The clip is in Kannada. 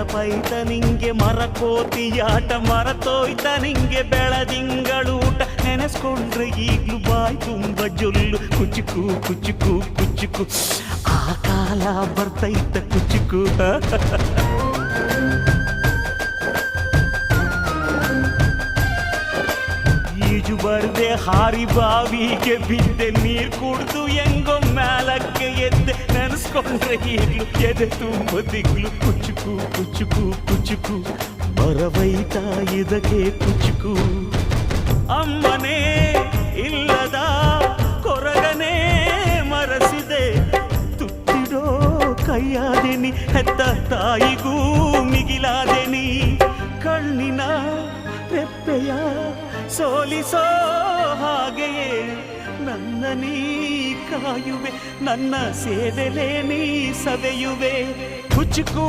ನೆನಪೈತ ನಿಂಗೆ ಮರಕೋತಿಯಾಟ ಮರತೋಯ್ತ ನಿಂಗೆ ಬೆಳದಿಂಗಳೂಟ ನೆನೆಸ್ಕೊಂಡ್ರೆ ಈಗ್ಲೂ ಬಾಯ್ ತುಂಬ ಜೊಲ್ಲು ಕುಚುಕು ಕುಚುಕು ಕುಚುಕು ಆ ಕಾಲ ಬರ್ತೈತ ಕುಚುಕು ಈಜು ಬರ್ದೆ ಹಾರಿ ಬಾವಿಗೆ ಬಿದ್ದೆ ನೀರ್ ಕುಡ್ದು ಹೆಂಗೋ ಮ್ಯಾಲಕ್ಕೆ ಎದ್ದೆ ನೆನೆಸ್ಕೊಂಡ್ರೆ ಈಗ್ಲು ಎದೆ ತುಂಬ ದಿಗ್ಲು ಕುಚುಕು ಕುಚುಕು ಕುಚುಕು ಬರವೈತ ಇದಕ್ಕೆ ಕುಚುಕು ಅಮ್ಮನೇ ಇಲ್ಲದ ಕೊರಗನೇ ಮರಸಿದೆ ತುತ್ತಿಡೋ ಕೈಯಾದೆನಿ ಹೆತ್ತ ತಾಯಿಗೂ ಮಿಗಿಲಾದೆನಿ ಕಣ್ಣಿನ ರೆಪ್ಪೆಯ ಸೋಲಿಸೋ ಹಾಗೆಯೇ ನನ್ನ ನೀ ಕಾಯುವೆ ನನ್ನ ಸೇವೆಲೇ ನೀ ಸವೆಯುವೆ ಕುಚುಕು